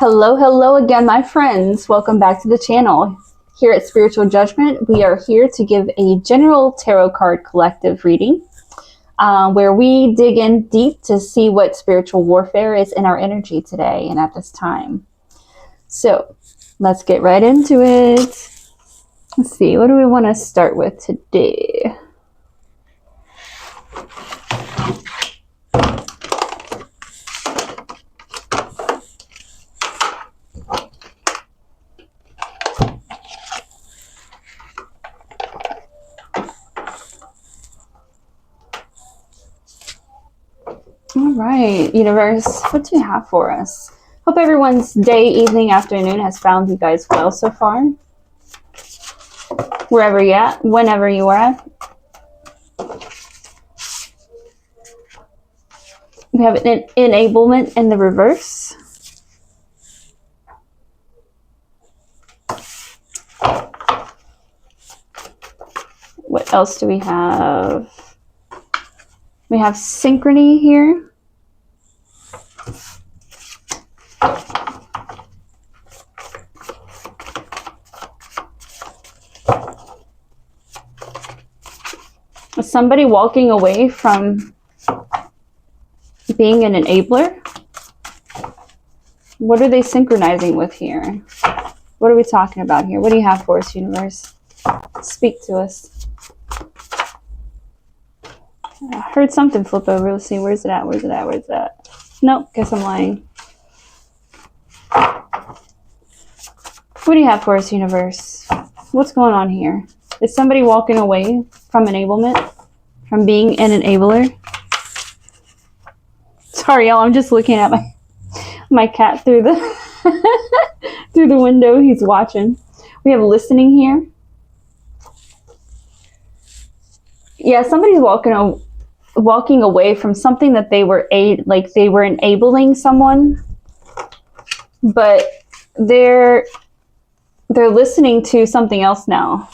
Hello again, my friends. Welcome back to the channel. Here at Spiritual Judgement, we are here to give a general tarot card collective reading where we dig in deep to see what spiritual warfare is in our energy today and at this time. So let's get right into it. Let's see, what do we want to start with today? All right, universe, what do you have for us? Hope everyone's day, evening, afternoon has found you guys well so far. Wherever you're at, whenever you are at. We have an enablement in the reverse. What else do we have? We have synchrony here. Is somebody walking away from being an enabler? What are they synchronizing with here? What are we talking about here? What do you have for us, universe? Speak to us. I heard something flip over. Let's see. Where's it at? Where's it at? Where's it at? Nope. Guess I'm lying. What do you have for us, universe? What's going on here? Is somebody walking away from enablement? From being an enabler? Sorry, y'all. I'm just looking at my cat through the through the window. He's watching. We have listening here. Yeah, somebody's walking away from something that they were they were enabling someone, but they're listening to something else now.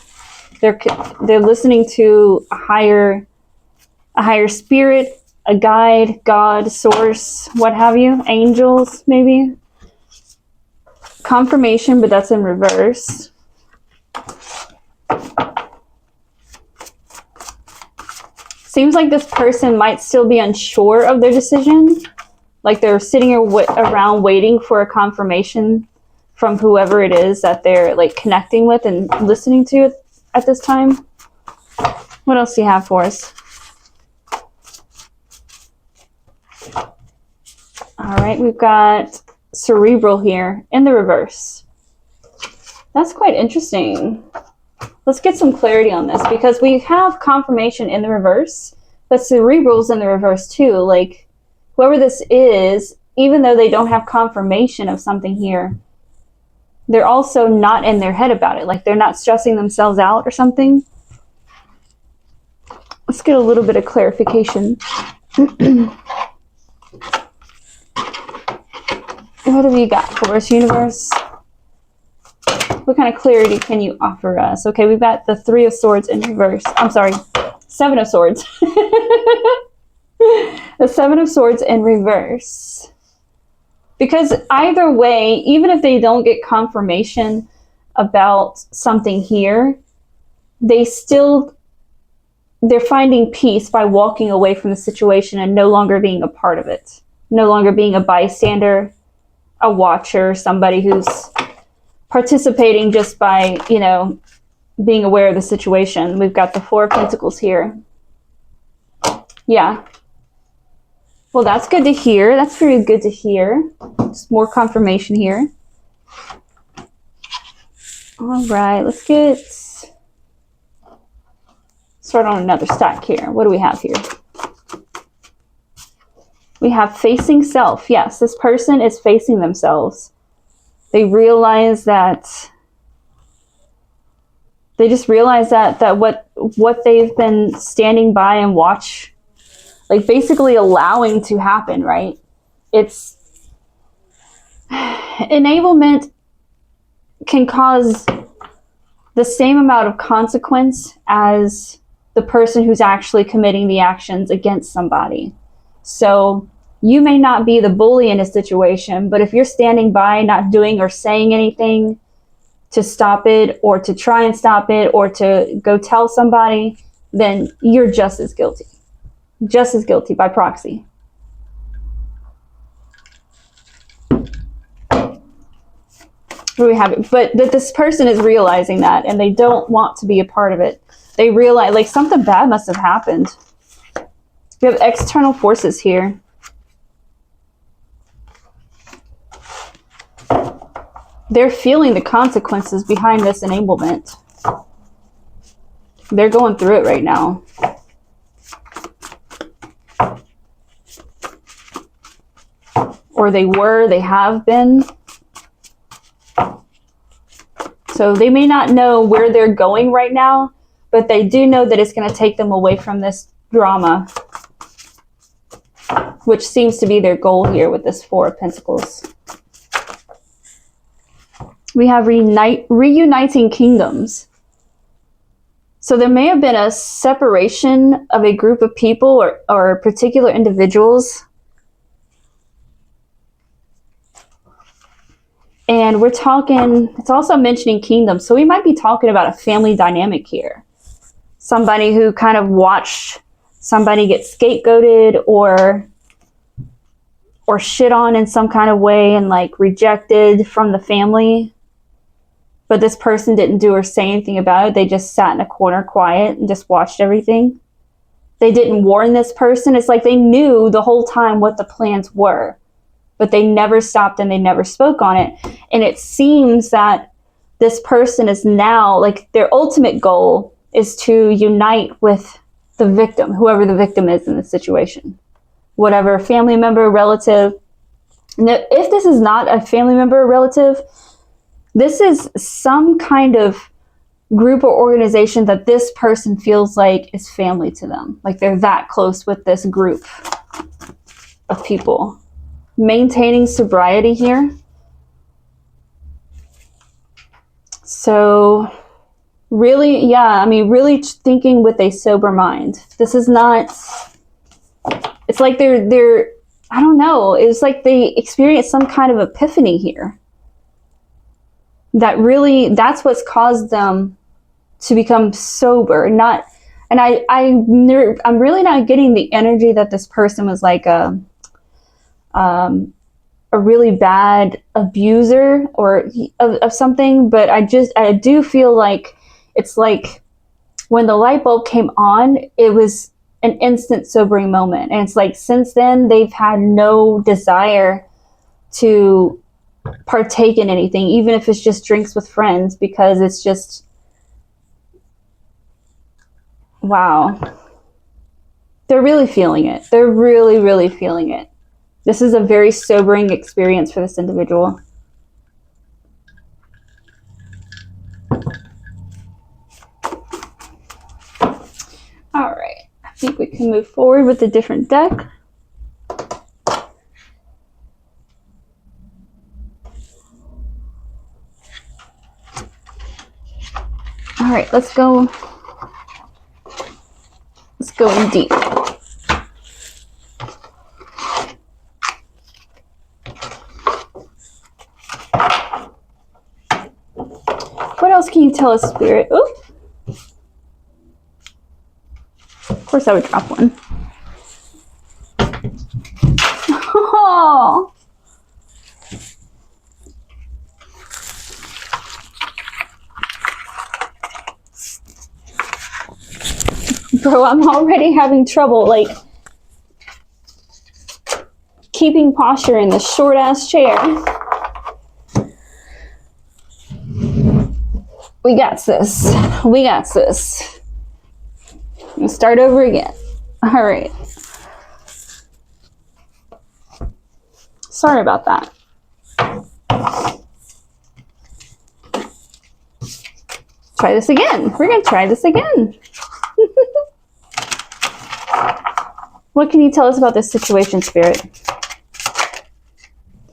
They're listening to a higher spirit, a guide, God, source, what have you, angels maybe. Confirmation, but that's in reverse. Seems like this person might still be unsure of their decision. Like they're sitting around waiting for a confirmation from whoever it is that they're like connecting with and listening to at this time. What else do you have for us? All right, we've got cerebral here in the reverse. That's quite interesting. Let's get some clarity on this because we have confirmation in the reverse, but cerebral's in the reverse too. Like whoever this is, even though they don't have confirmation of something here, they're also not in their head about it. Like they're not stressing themselves out or something. Let's get a little bit of clarification. What have you got for us, universe? What kind of clarity can you offer us? Okay, we've got the 3 of Swords in reverse. I'm sorry, 7 of Swords. The 7 of Swords in reverse. Because either way, even if they don't get confirmation about something here, they're finding peace by walking away from the situation and no longer being a part of it. No longer being a bystander, a watcher, somebody who's participating just by, being aware of the situation. We've got the 4 of Pentacles here. Yeah. Well, that's good to hear. That's very good to hear. Just more confirmation here. All right, let's start on another stack here. What do we have here? We have facing self. Yes, this person is facing themselves. They realize that what they've been standing by and watch, like basically allowing to happen, right? It's enablement can cause the same amount of consequence as the person who's actually committing the actions against somebody. So You may not be the bully in a situation, but if you're standing by, not doing or saying anything to stop it, or to try and stop it, or to go tell somebody, then you're just as guilty. Just as guilty by proxy. We have it, but that this person is realizing that, and they don't want to be a part of it. They realize, like, something bad must have happened. We have external forces here. They're feeling the consequences behind this enablement. They're going through it right now. Or they have been. So they may not know where they're going right now, but they do know that it's going to take them away from this drama, which seems to be their goal here with this Four of Pentacles. We have reuniting kingdoms. So there may have been a separation of a group of people or particular individuals. And we're talking, it's also mentioning kingdoms. So we might be talking about a family dynamic here. Somebody who kind of watched somebody get scapegoated or shit on in some kind of way and like rejected from the family. But this person didn't do or say anything about it. They just sat in a corner quiet and just watched everything. They didn't warn this person. It's like they knew the whole time what the plans were, but they never stopped and they never spoke on it. And it seems that this person is now, like, their ultimate goal is to unite with the victim, whoever the victim is in the situation. Whatever family member, relative. Now, if this is not a family member or relative, this is some kind of group or organization that this person feels like is family to them. Like they're that close with this group of people. Maintaining sobriety here. So really, yeah, I mean, really thinking with a sober mind. This is not, it's like they're, I don't know, it's like they experience some kind of epiphany here. That really, that's what's caused them to become sober. Not, and I'm really not getting the energy that this person was like a really bad abuser or of something, but I do feel like it's like when the light bulb came on, it was an instant sobering moment. And it's like since then, they've had no desire to partake in anything, even if it's just drinks with friends, because it's just, wow. They're really feeling it. They're really, really feeling it. This is a very sobering experience for this individual. All right. I think we can move forward with a different deck. All right, let's go in deep. What else can you tell us, Spirit? Ooh. Of course I would drop one. Oh. Bro, I'm already having trouble, like, keeping posture in this short-ass chair. We got this. We got this. We'll start over again. All right. Sorry about that. Try this again. We're going to try this again. What can you tell us about this situation, Spirit?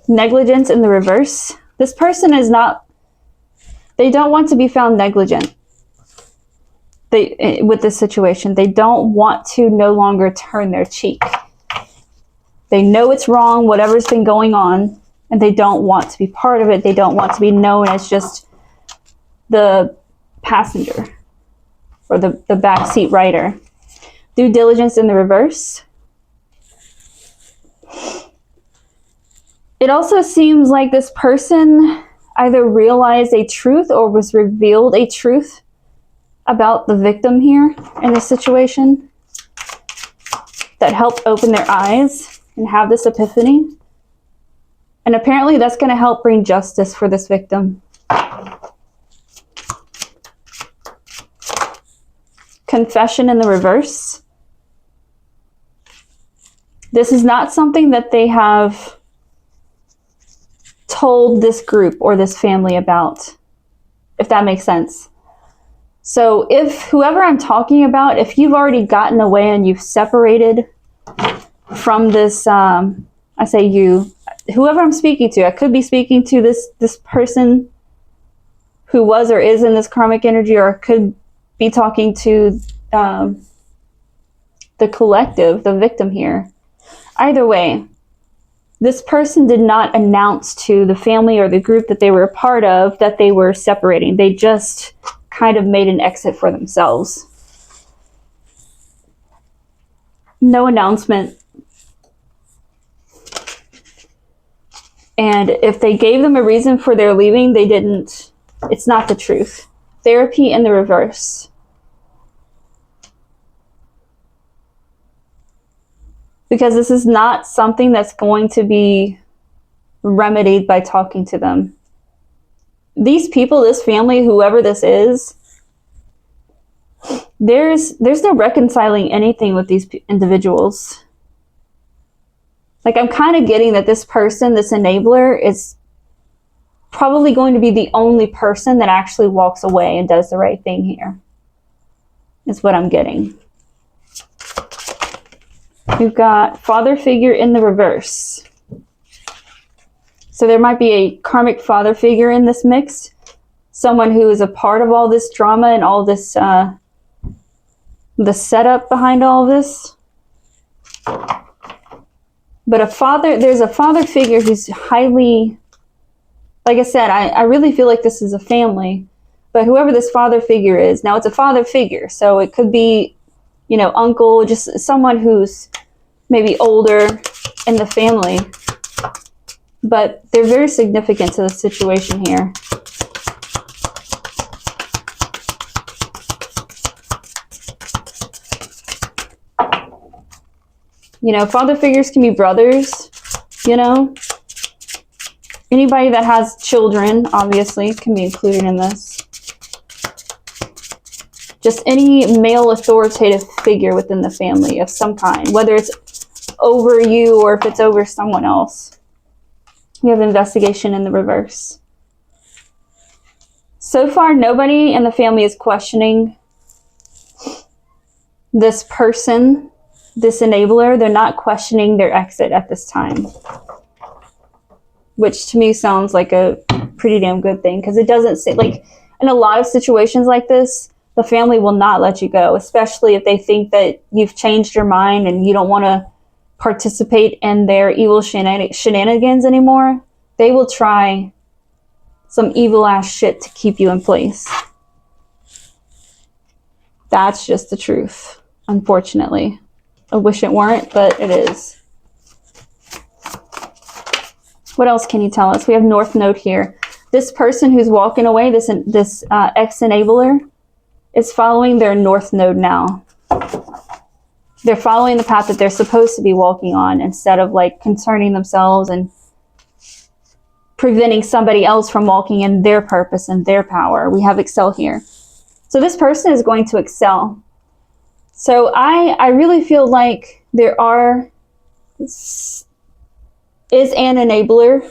Negligence in the reverse. This person is not, they don't want to be found negligent. With this situation, they don't want to no longer turn their cheek. They know it's wrong, whatever's been going on, and they don't want to be part of it. They don't want to be known as just the passenger or the backseat rider. Due diligence in the reverse. It also seems like this person either realized a truth or was revealed a truth about the victim here in this situation that helped open their eyes and have this epiphany. And apparently that's going to help bring justice for this victim. Confession in the reverse. This is not something that they have told this group or this family about, if that makes sense. So if whoever I'm talking about, if you've already gotten away and you've separated from this, I say you, whoever I'm speaking to, I could be speaking to this person who was or is in this karmic energy, or I could be talking to the collective, the victim here. Either way, this person did not announce to the family or the group that they were a part of that they were separating. They just kind of made an exit for themselves. No announcement. And if they gave them a reason for their leaving, they didn't. It's not the truth. Therapy in the reverse. Because this is not something that's going to be remedied by talking to them. These people, this family, whoever this is, there's no reconciling anything with these individuals. Like, I'm kind of getting that this person, this enabler, is probably going to be the only person that actually walks away and does the right thing here. Is what I'm getting. We've got father figure in the reverse. So there might be a karmic father figure in this mix. Someone who is a part of all this drama and all this, the setup behind all of this. But there's a father figure who's highly, like I said, I really feel like this is a family. But whoever this father figure is, now it's a father figure, so it could be, uncle, just someone who's maybe older in the family. But they're very significant to the situation here. Father figures can be brothers, Anybody that has children, obviously, can be included in this. Just any male authoritative figure within the family of some kind, whether it's over you or if it's over someone else. We have investigation in the reverse. So far, nobody in the family is questioning this person, this enabler. They're not questioning their exit at this time. Which to me sounds like a pretty damn good thing, because it doesn't seem like, in a lot of situations like this, the family will not let you go, especially if they think that you've changed your mind and you don't want to participate in their evil shenanigans anymore. They will try some evil ass shit to keep you in place. That's just the truth, unfortunately. I wish it weren't, but it is. What else can you tell us? We have North Node here. This person who's walking away, this ex-enabler, is following their North Node now. They're following the path that they're supposed to be walking on, instead of concerning themselves and preventing somebody else from walking in their purpose and their power. We have excel here. So this person is going to excel. So I really feel like there is an enabler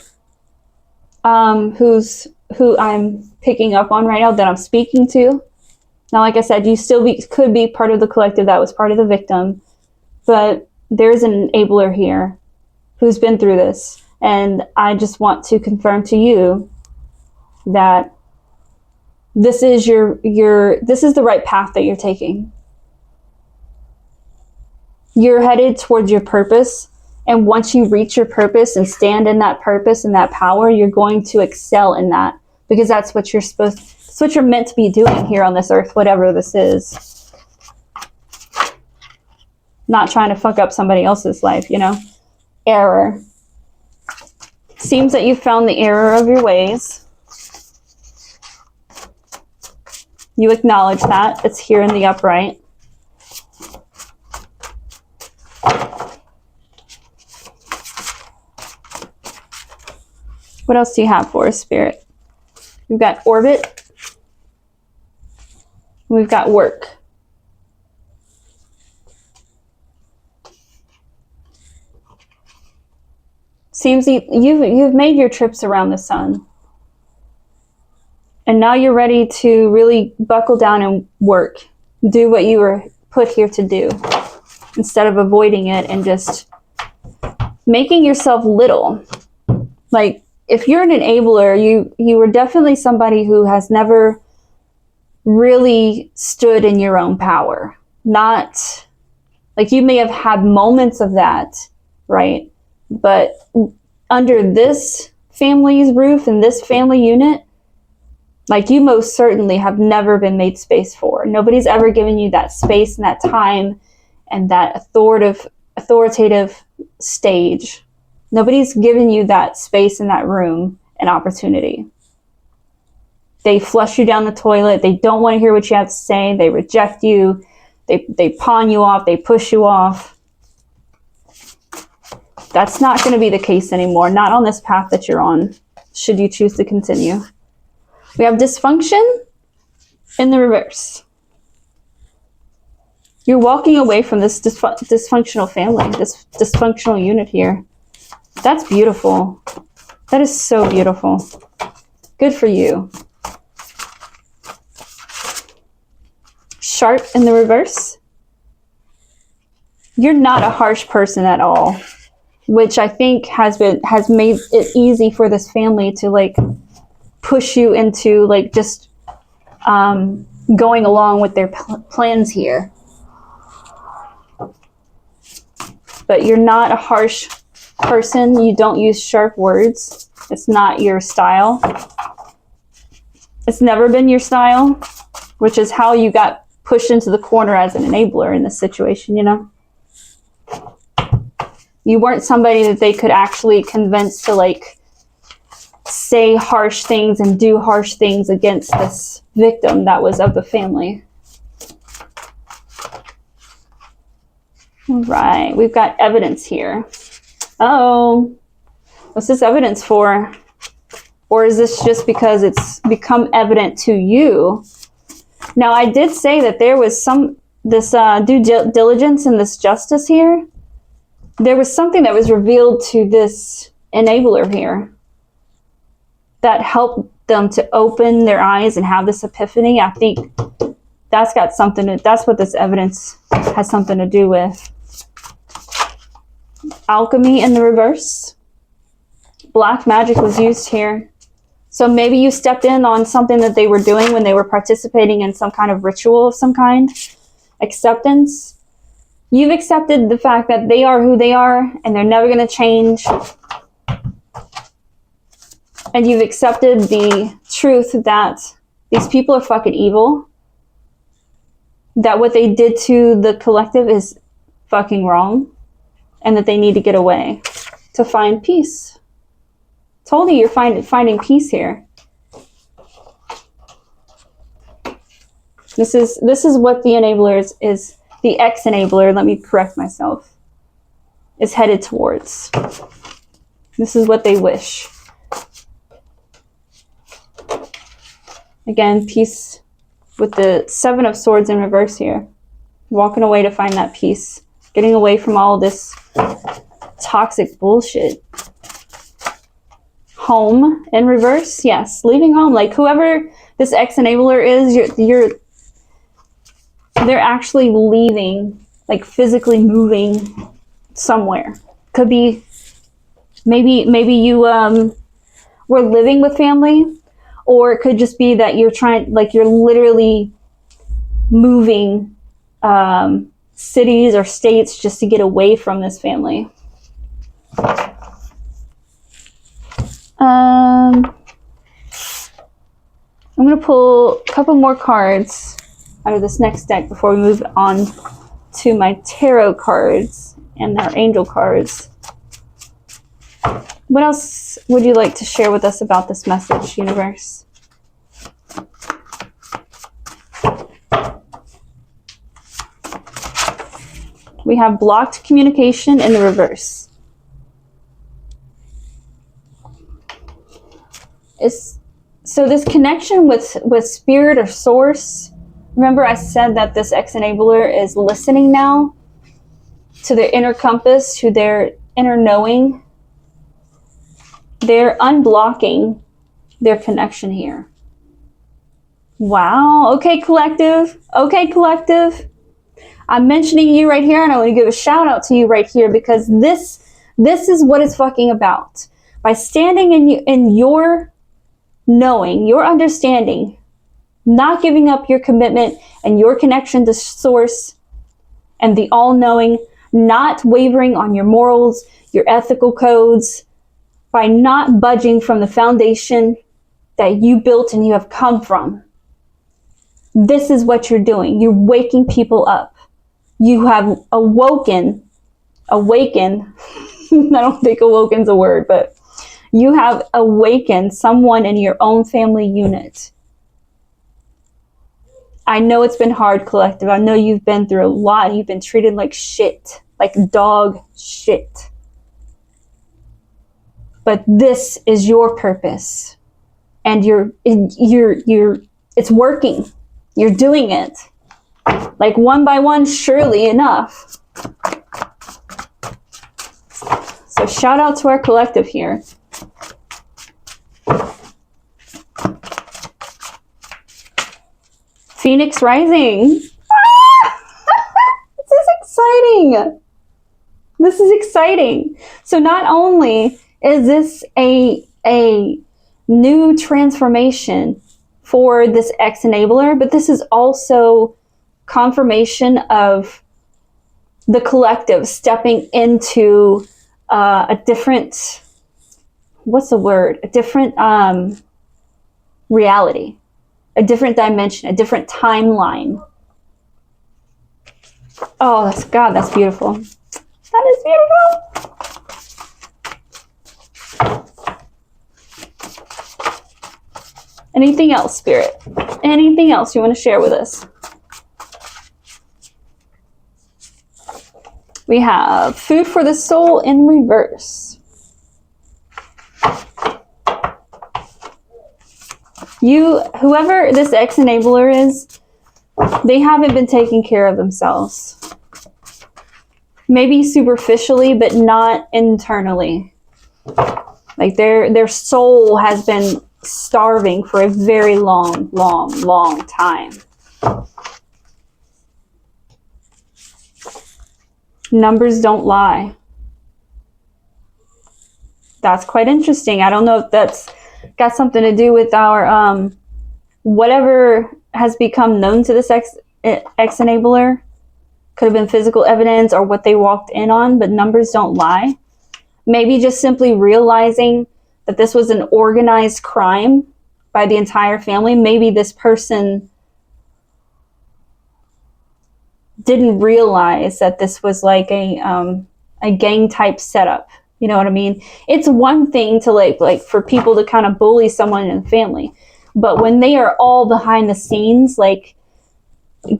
who I'm picking up on right now, that I'm speaking to. Now, like I said, you still could be part of the collective that was part of the victim, but there's an enabler here who's been through this. And I just want to confirm to you that this is this is the right path that you're taking. You're headed towards your purpose. And once you reach your purpose and stand in that purpose and that power, you're going to excel in that, because that's what it's what you're meant to be doing here on this earth, whatever this is. Not trying to fuck up somebody else's life, you know? Error. Seems that you found the error of your ways. You acknowledge that. It's here in the upright. What else do you have for us, Spirit? We've got orbit. We've got work. Seems you've made your trips around the sun. And now you're ready to really buckle down and work. Do what you were put here to do, instead of avoiding it and just making yourself little. Like, if you're an enabler, you were definitely somebody who has never really stood in your own power. Not, like, you may have had moments of that, right? But under this family's roof and this family unit, like, you most certainly have never been made space for. Nobody's ever given you that space and that time and that authoritative stage. Nobody's given you that space in that room and opportunity. They flush you down the toilet. They don't want to hear what you have to say. They reject you. They pawn you off. They push you off. That's not going to be the case anymore. Not on this path that you're on, should you choose to continue. We have dysfunction in the reverse. You're walking away from this dysfunctional family, this dysfunctional unit here. That's beautiful. That is so beautiful. Good for you. Sharp in the reverse. You're not a harsh person at all, which I think has made it easy for this family to, like, push you into, like, just going along with their plans here. But you're not a harsh person. You don't use sharp words. It's not your style. It's never been your style, which is how you got pushed into the corner as an enabler in this situation, you know? You weren't somebody that they could actually convince to, like, say harsh things and do harsh things against this victim that was of the family. All right, we've got evidence here. Oh, what's this evidence for? Or is this just because it's become evident to you? Now, I did say that there was this due diligence and this justice here. There was something that was revealed to this enabler here that helped them to open their eyes and have this epiphany. I think that's what this evidence has something to do with. Alchemy in the reverse. Black magic was used here. So maybe you stepped in on something that they were doing when they were participating in some kind of ritual of some kind. Acceptance. You've accepted the fact that they are who they are and they're never going to change. And you've accepted the truth that these people are fucking evil. That what they did to the collective is fucking wrong. And that they need to get away to find peace. Told you you're finding peace here. This is what the enabler is the ex-enabler, let me correct myself, is headed towards. This is what they wish. Again, peace with the Seven of Swords in reverse here. Walking away to find that peace. Getting away from all this toxic bullshit. Home in reverse, yes. Leaving home, like whoever this ex-enabler is, they're actually leaving, like physically moving somewhere. Could be, maybe you were living with family, or it could just be that you're literally moving cities or states just to get away from this family. I'm going to pull a couple more cards out of this next deck before we move on to my tarot cards and our angel cards. What else would you like to share with us about this message, universe? We have blocked communication in the reverse. So this connection with spirit or source, remember I said that this ex-enabler is listening now to their inner compass, to their inner knowing. They're unblocking their connection here. Wow. Okay, collective. Okay, collective. I'm mentioning you right here, and I want to give a shout out to you right here, because this is what it's fucking about. By standing in your knowing, your understanding, not giving up your commitment and your connection to source and the all-knowing, not wavering on your morals, your ethical codes, by not budging from the foundation that you built and you have come from. This is what you're doing. You're waking people up. You have awakened. I don't think awoken's a word, but you have awakened someone in your own family unit. I know it's been hard, collective. I know you've been through a lot. You've been treated like shit, like dog shit. But this is your purpose, and it's working. You're doing it. Like one by one, surely enough. So shout out to our collective here. Phoenix Rising. This is exciting. This is exciting. So not only is this a new transformation for this ex-enabler, but this is also confirmation of the collective stepping into a different, a different reality, a different dimension, a different timeline. Oh, that's beautiful. That is beautiful. Anything else, Spirit? Anything else you want to share with us? We have food for the soul in reverse. Whoever this ex-enabler is, they haven't been taking care of themselves. Maybe superficially, but not internally. Like their soul has been starving for a very long time. Numbers don't lie. That's quite interesting. I don't know if that's got something to do with our whatever has become known to this ex-enabler. Could have been physical evidence or what they walked in on, but numbers don't lie. Maybe just simply realizing that this was an organized crime by the entire family. Maybe this person didn't realize that this was like a gang type setup. You know what I mean? It's one thing to like for people to kind of bully someone in the family, but when they are all behind the scenes, like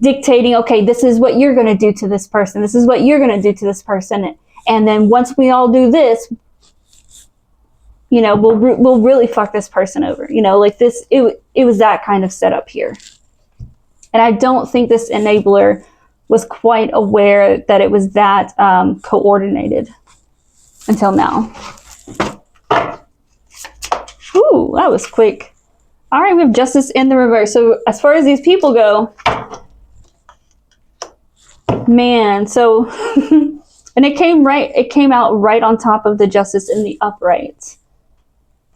dictating, okay, this is what you're going to do to this person. This is what you're going to do to this person. And then once we all do this, you know, we'll really fuck this person over. You know, like this, it was that kind of setup here. And I don't think this enabler was quite aware that it was that coordinated until now. Ooh, that was quick. All right, we have justice in the reverse. So as far as these people go, man, so and it came out right on top of the justice in the upright.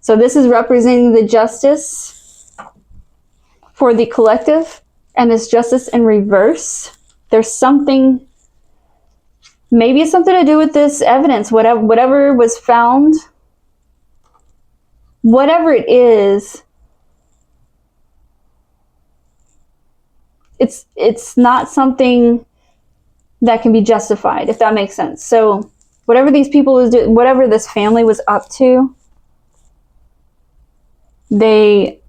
So this is representing the justice for the collective, and this justice in reverse. There's something Maybe it's something to do with this evidence, whatever was found, whatever it is. It's not something that can be justified, if that makes sense. So whatever these people was doing, whatever this family was up to, I'm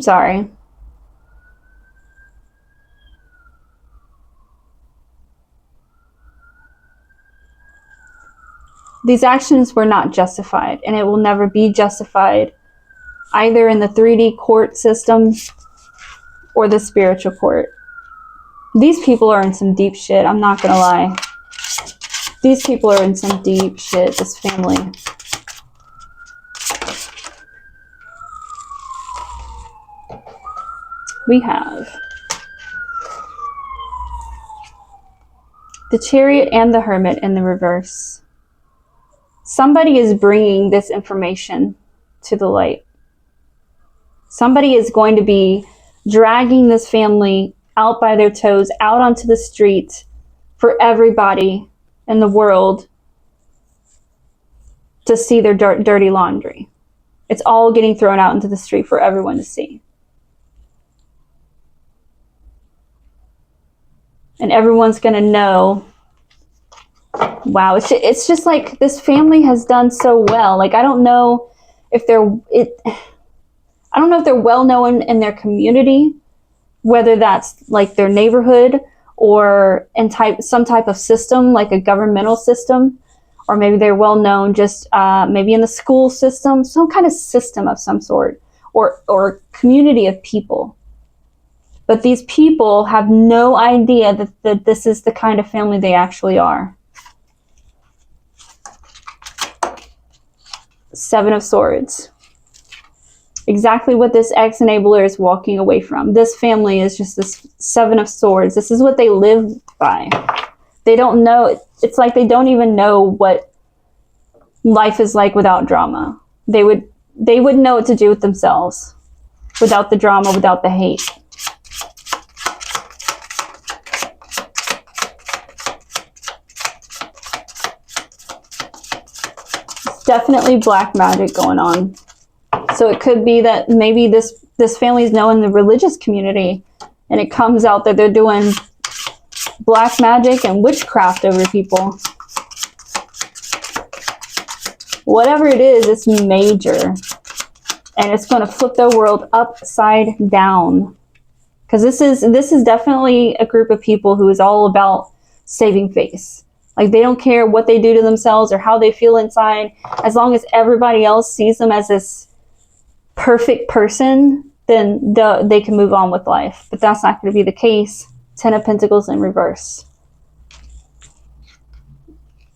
sorry. These actions were not justified, and it will never be justified either in the 3D court system or the spiritual court. These people are in some deep shit, I'm not gonna lie. These people are in some deep shit, this family. We have the Chariot and the Hermit in the reverse. Somebody is bringing this information to the light. Somebody is going to be dragging this family out by their toes, out onto the street for everybody in the world to see their dirty laundry. It's all getting thrown out into the street for everyone to see. And everyone's going to know, wow, it's just like this family has done so well. Like, I don't know if they're well known in their community, whether that's like their neighborhood or in some type of system, like a governmental system, or maybe they're well known just maybe in the school system, some kind of system of some sort, or community of people. But these people have no idea that this is the kind of family they actually are. 7 of Swords. Exactly what this ex-enabler is walking away from. This family is just this 7 of Swords. This is what they live by. They don't know. It's like they don't even know what life is like without drama. They wouldn't know what to do with themselves without the drama, without the hate. Definitely black magic going on. So it could be that maybe this family is known in the religious community, and it comes out that they're doing black magic and witchcraft over people. Whatever it is, it's major, and it's going to flip their world upside down. Because this is definitely a group of people who is all about saving face. Like, they don't care what they do to themselves or how they feel inside. As long as everybody else sees them as this perfect person, then they can move on with life. But that's not going to be the case. 10 of Pentacles in reverse.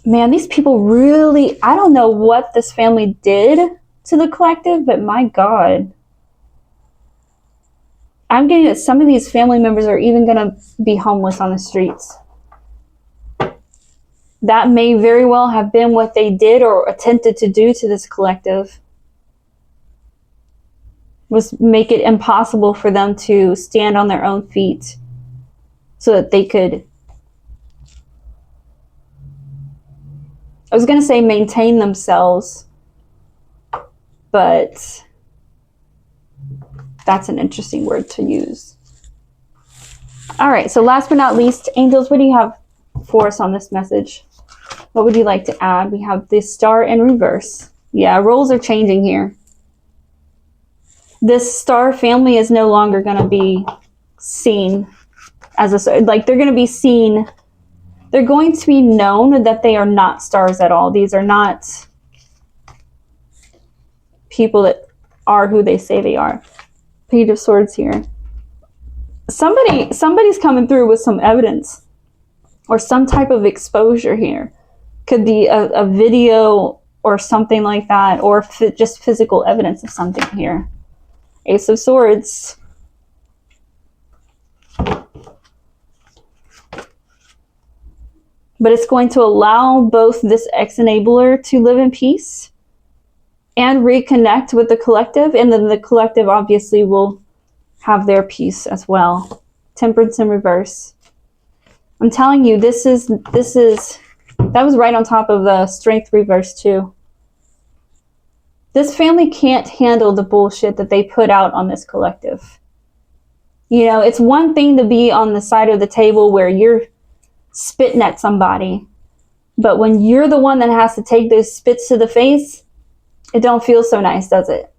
Man, these people really, I don't know what this family did to the collective, but my God. I'm getting that some of these family members are even going to be homeless on the streets. That may very well have been what they did or attempted to do to this collective. Was make it impossible for them to stand on their own feet so that they could, I was going to say maintain themselves, but that's an interesting word to use. All right, so last but not least, angels, what do you have for us on this message? What would you like to add? We have the Star in reverse. Yeah, roles are changing here. This Star family is no longer going to be seen as a, like, they're going to be seen, they're going to be known that they are not stars at all. These are not people that are who they say they are. Page of Swords here. Somebody's coming through with some evidence or some type of exposure here. Could be a video or something like that, or just physical evidence of something here. Ace of Swords. But it's going to allow both this ex-enabler to live in peace, and reconnect with the collective, and then the collective obviously will have their peace as well. Temperance in reverse. I'm telling you, this is that was right on top of the Strength reverse too. This family can't handle the bullshit that they put out on this collective. You know, it's one thing to be on the side of the table where you're spitting at somebody, but when you're the one that has to take those spits to the face, it don't feel so nice, does it?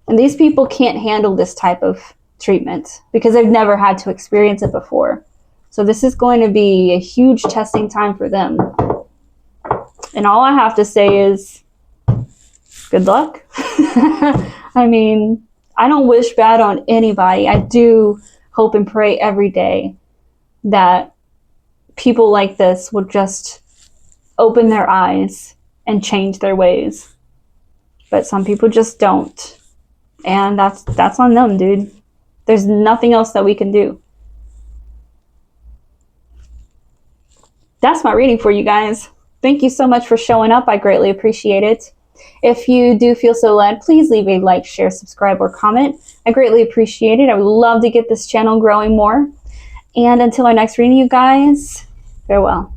And these people can't handle this type of treatment because they've never had to experience it before. So this is going to be a huge testing time for them. And all I have to say is, good luck. I mean, I don't wish bad on anybody. I do hope and pray every day that people like this will just open their eyes and change their ways. But some people just don't. And that's on them, dude. There's nothing else that we can do. That's my reading for you guys. Thank you so much for showing up. I greatly appreciate it. If you do feel so led, please leave a like, share, subscribe, or comment. I greatly appreciate it. I would love to get this channel growing more. And until our next reading, you guys, farewell.